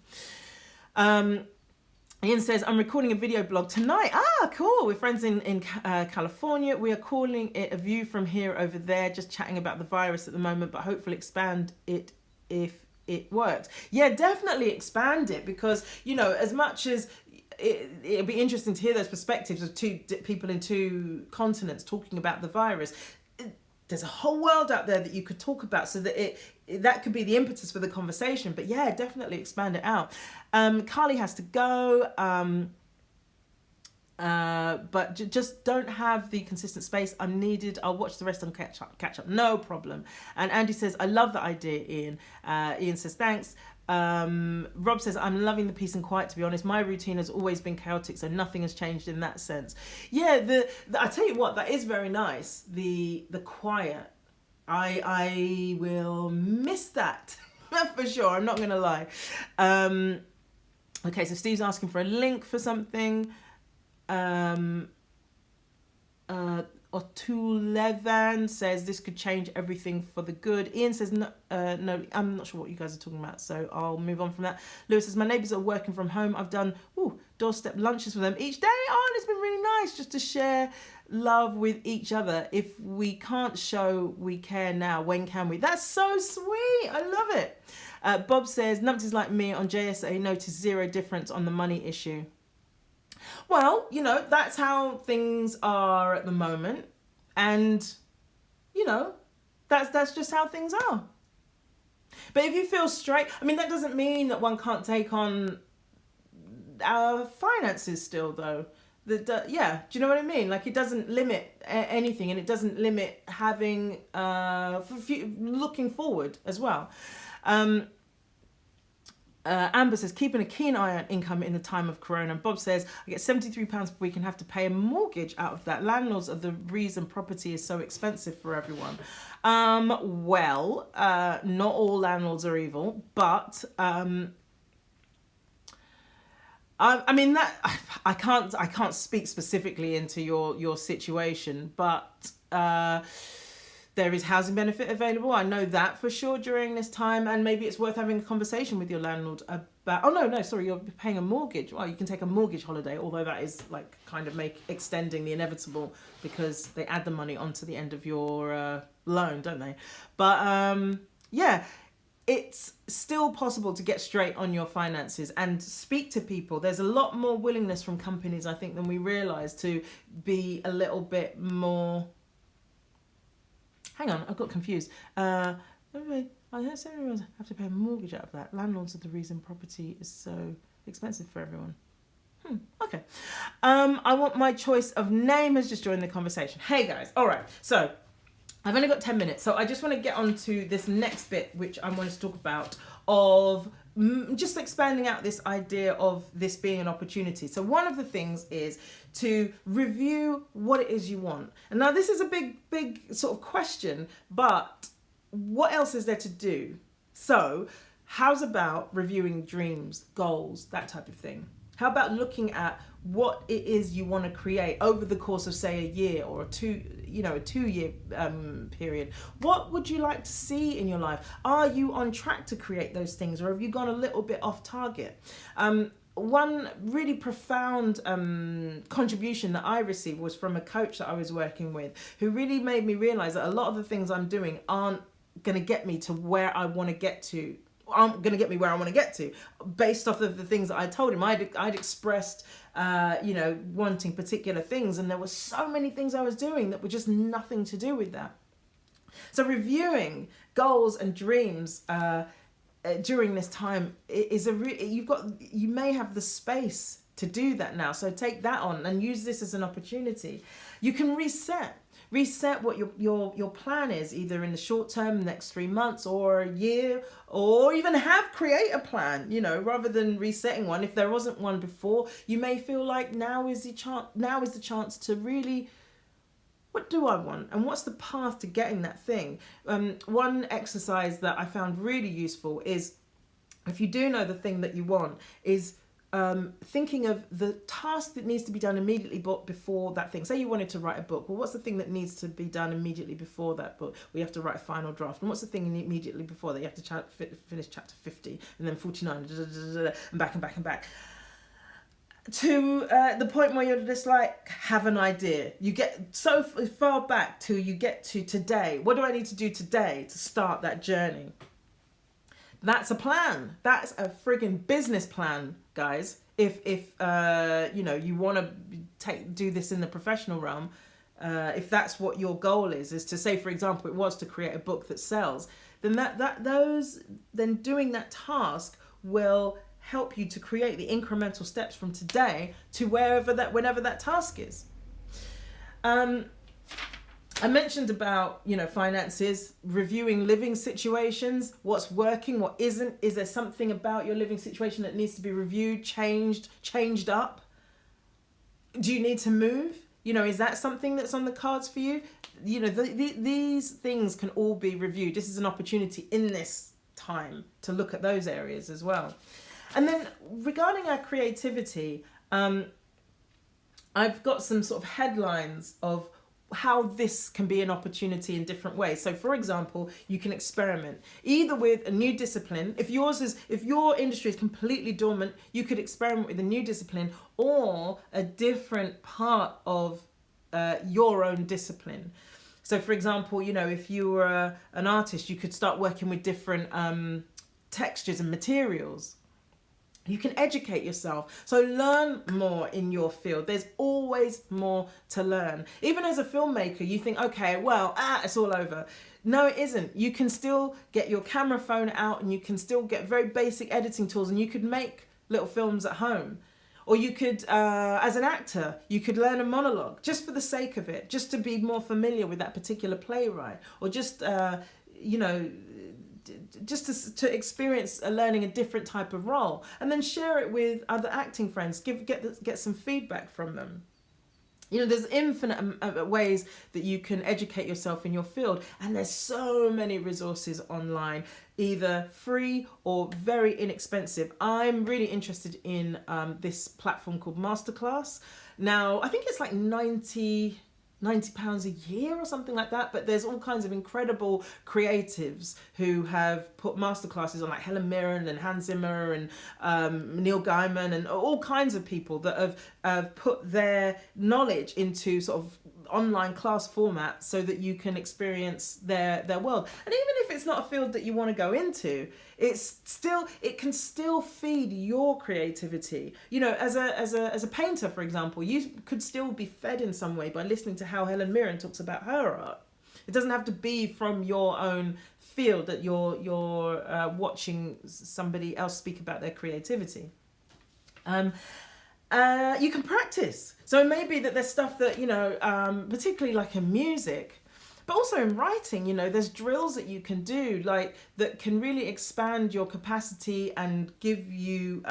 Ian says, I'm recording a video blog tonight. Ah, cool. We're friends in California. We are calling it A View From Here Over There, just chatting about the virus at the moment, but hopefully expand it if it works. Yeah, definitely expand it, because, you know, as much as it'd be interesting to hear those perspectives of two people in two continents talking about the virus, there's a whole world out there that you could talk about, so that that could be the impetus for the conversation. But yeah, definitely expand it out. Carly has to go, but just don't have the consistent space. I'm needed. I'll watch the rest and catch up. No problem. And Andy says, I love the idea, Ian. Ian says, thanks. Rob says, I'm loving the peace and quiet, to be honest. My routine has always been chaotic, so nothing has changed in that sense. Yeah, I tell you what, that is very nice. The quiet. I will miss that for sure. I'm not gonna lie. Okay, so Steve's asking for a link for something. Otulevan says this could change everything for the good. Ian says no, I'm not sure what you guys are talking about, so I'll move on from that. Lewis says, my neighbours are working from home. I've done doorstep lunches for them each day. Oh, and it's been really nice just to share love with each other. If we can't show we care now, when can we? That's so sweet. I love it. Bob says, numpties like me on JSA notice zero difference on the money issue. Well, you know, that's how things are at the moment. And, you know, that's just how things are. But if you feel straight, I mean, that doesn't mean that one can't take on our finances still, though. Yeah, do you know what I mean? Like, it doesn't limit anything, and it doesn't limit having, looking forward as well. Amber says, keeping a keen eye on income in the time of Corona. Bob says, I get £73 per week and have to pay a mortgage out of that. Landlords are the reason property is so expensive for everyone. Well, not all landlords are evil, but I mean, that I can't speak specifically into your situation, but there is housing benefit available. I know that for sure during this time, and maybe it's worth having a conversation with your landlord about, sorry, you're paying a mortgage. Well, you can take a mortgage holiday, although that is like kind of extending the inevitable, because they add the money onto the end of your loan, don't they? But yeah, it's still possible to get straight on your finances and speak to people. There's a lot more willingness from companies, I think, than we realise, to be a little bit more... Hang on, I got confused. I have to pay a mortgage out of that. Landlords are the reason property is so expensive for everyone. Okay. I want my choice of name has just joined the conversation. Hey guys, all right. So I've only got 10 minutes, so I just want to get on to this next bit, which I wanted to talk about, of just expanding out this idea of this being an opportunity. So one of the things is to review what it is you want. And now this is a big sort of question, but what else is there to do? So how's about reviewing dreams, goals, that type of thing? How about looking at what it is you want to create over the course of, say, a year or a 2-year period? What would you like to see in your life? Are you on track to create those things, or have you gone a little bit off target? One really profound contribution that I received was from a coach that I was working with, who really made me realize that a lot of the things I'm doing aren't going to get me to where I want to get to. Aren't going to get me where I want to get to, based off of the things that I told him. I'd expressed, wanting particular things, and there were so many things I was doing that were just nothing to do with that. So reviewing goals and dreams during this time is you may have the space to do that now. So take that on and use this as an opportunity. You can reset. Reset what your plan is, either in the short term, next 3 months or a year, or even create a plan, rather than resetting one. If there wasn't one before, you may feel like now is the chance to really, what do I want? And what's the path to getting that thing? One exercise that I found really useful is, if you do know the thing that you want, is thinking of the task that needs to be done immediately before that thing. Say you wanted to write a book. Well, what's the thing that needs to be done immediately before that book? Well, you have to write a final draft. And what's the thing immediately before that? You have to finish chapter 50 and then 49 and back and back and back. To the point where you're just like, have an idea. You get so far back till you get to today. What do I need to do today to start that journey? That's a plan. That's a friggin' business plan, guys. If you want to do this in the professional realm, if that's what your goal is to say, for example, it was to create a book that sells, then doing that task will help you to create the incremental steps from today to whenever that task is. I mentioned about, finances, reviewing living situations, what's working, what isn't. Is there something about your living situation that needs to be reviewed, changed up? Do you need to move? Is that something that's on the cards for you? These things can all be reviewed. This is an opportunity in this time to look at those areas as well. And then regarding our creativity, I've got some sort of headlines of how this can be an opportunity in different ways. So for example, you can experiment either with a new discipline. If your industry is completely dormant, you could experiment with a new discipline or a different part of your own discipline. So for example, if you were an artist, you could start working with different textures and materials. You can educate yourself. So learn more in your field. There's always more to learn. Even as a filmmaker, you think, okay, well, it's all over. No, it isn't. You can still get your camera phone out and you can still get very basic editing tools and you could make little films at home. Or you could, as an actor, you could learn a monologue just for the sake of it, just to be more familiar with that particular playwright. Or just, just to experience learning a different type of role, and then share it with other acting friends. Get some feedback from them. There's infinite ways that you can educate yourself in your field, and there's so many resources online, either free or very inexpensive. I'm really interested in this platform called Masterclass. Now, I think it's like £90 a year or something like that, but there's all kinds of incredible creatives who have put masterclasses on, like Helen Mirren and Hans Zimmer and Neil Gaiman and all kinds of people that have put their knowledge into sort of online class format so that you can experience their world. And even if it's not a field that you want to go into, it can still feed your creativity. As a painter, for example, you could still be fed in some way by listening to how Helen Mirren talks about her art. It doesn't have to be from your own field that you're watching somebody else speak about their creativity. You can practice. So it may be that there's stuff that, particularly like in music, but also in writing, there's drills that you can do, like that can really expand your capacity and give you,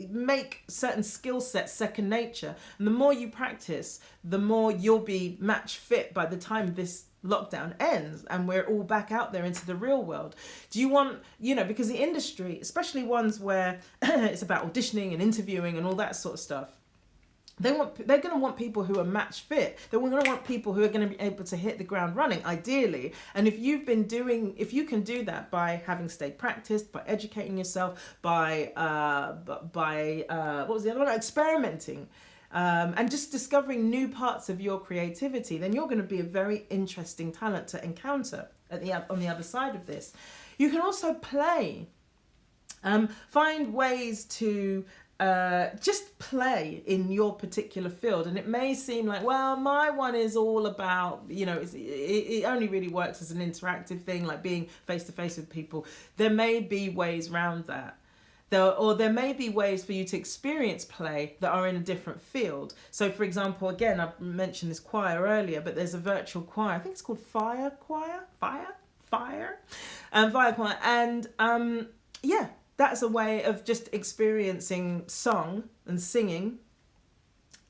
make certain skill sets second nature. And the more you practice, the more you'll be match fit by the time this lockdown ends and we're all back out there into the real world. Do you want, because the industry, especially ones where it's about auditioning and interviewing and all that sort of stuff, they're going to want people who are match fit. They're going to want people who are going to be able to hit the ground running, ideally. And if you can do that by having stayed practiced, by educating yourself, by what was the other one? Experimenting. And just discovering new parts of your creativity, then you're going to be a very interesting talent to encounter on the other side of this. You can also play. Find ways to just play in your particular field. And it may seem like, well, my one is all about, it only really works as an interactive thing, like being face to face with people. There may be ways around that There may be ways for you to experience play that are in a different field. So, for example, again, I mentioned this choir earlier, but there's a virtual choir. I think it's called Fire Choir. Fire Choir. And yeah, that's a way of just experiencing song and singing.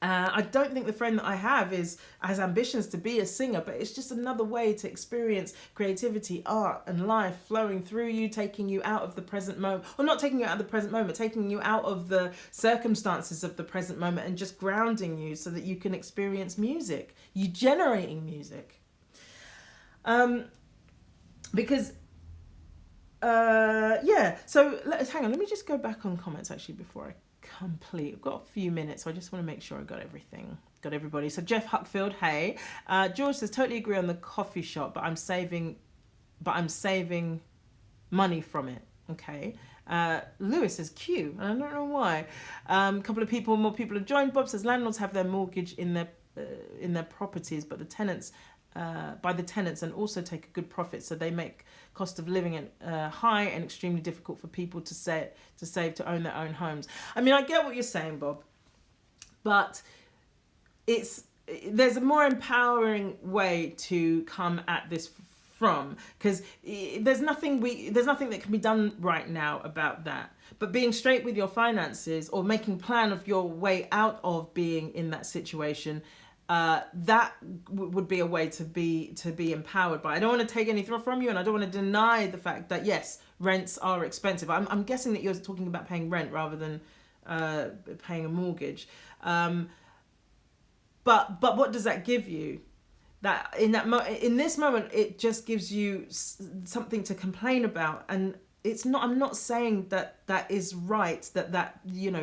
I don't think the friend that I have has ambitions to be a singer, but it's just another way to experience creativity, art, and life flowing through you, taking you out of the present moment, or not taking you out of the present moment, taking you out of the circumstances of the present moment and just grounding you so that you can experience music, you generating music. Because yeah, so hang on, let me just go back on comments actually before I complete. I've got a few minutes, so I just want to make sure I got everybody. So Jeff Huckfield, hey. George says, totally agree on the coffee shop, but I'm saving money from it. Okay. Lewis says Q, and I don't know why. Couple of more people have joined. Bob says landlords have their mortgage in their properties, but the tenants by the tenants, and also take a good profit, so they make cost of living high and extremely difficult for people to save to own their own homes. I mean, I get what you're saying, Bob, but there's a more empowering way to come at this from, because there's nothing that can be done right now about that. But being straight with your finances, or making a plan of your way out of being in that situation, that would be a way to be empowered by. I don't want to take anything from you, and I don't want to deny the fact that yes, rents are expensive. I'm guessing that you're talking about paying rent rather than paying a mortgage. But what does that give you? That in this moment, it just gives you something to complain about, and it's not. I'm not saying that is right. That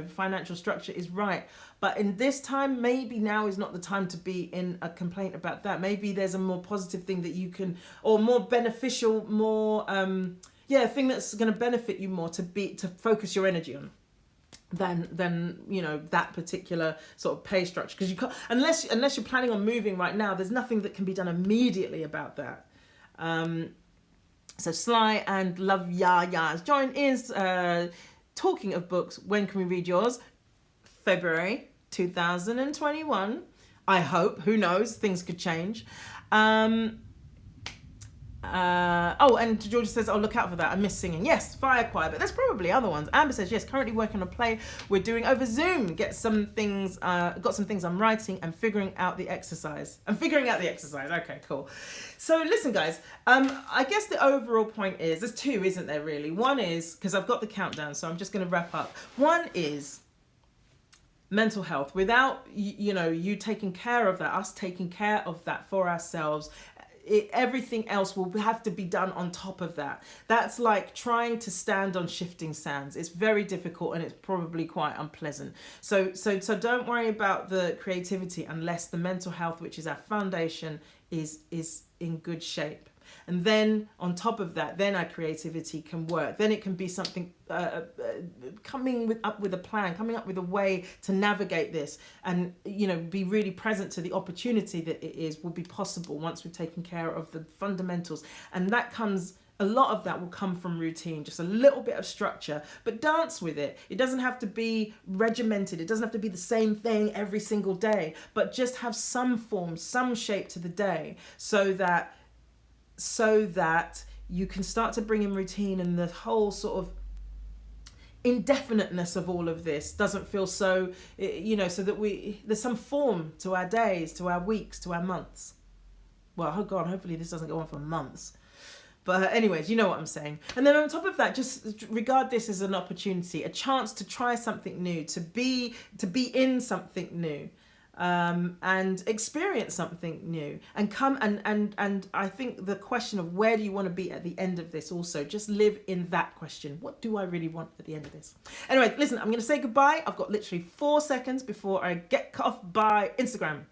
financial structure is right. But in this time, maybe now is not the time to be in a complaint about that. Maybe there's a more positive thing that you can, or more beneficial, more thing that's going to benefit you more to focus your energy on than that particular sort of pay structure. Because you can't, unless you're planning on moving right now, there's nothing that can be done immediately about that. So Sly and Love Ya's join is talking of books. When can we read yours? February 2021. I hope. Who knows? Things could change. And Georgia says, oh, look out for that. I miss singing. Yes, Fire Choir, but there's probably other ones. Amber says, yes, currently working on a play we're doing over Zoom. Got some things I'm writing and figuring out the exercise. Okay, cool. So listen, guys, I guess the overall point is, there's two, isn't there, really? One is, because I've got the countdown, so I'm just going to wrap up. One is mental health. Without, you taking care of that, us taking care of that for ourselves, everything else will have to be done on top of that. That's like trying to stand on shifting sands. It's very difficult, and it's probably quite unpleasant. So don't worry about the creativity unless the mental health, which is our foundation, is in good shape. And then on top of that, then our creativity can work. Then it can be something, coming up with a plan, coming up with a way to navigate this, and be really present to the opportunity that it will be possible once we've taken care of the fundamentals. And a lot of that will come from routine, just a little bit of structure, but dance with it. It doesn't have to be regimented. It doesn't have to be the same thing every single day, but just have some form, some shape to the day, so that you can start to bring in routine, and the whole sort of indefiniteness of all of this doesn't feel so, so that there's some form to our days, to our weeks, to our months. Well, oh God, hopefully this doesn't go on for months. But anyways, you know what I'm saying. And then on top of that, just regard this as an opportunity, a chance to try something new, to be in something new. And experience something new, and come and I think the question of where do you want to be at the end of this, also just live in that question. What do I really want at the end of this? Anyway, listen, I'm going to say goodbye. I've got literally 4 seconds before I get cut off by Instagram.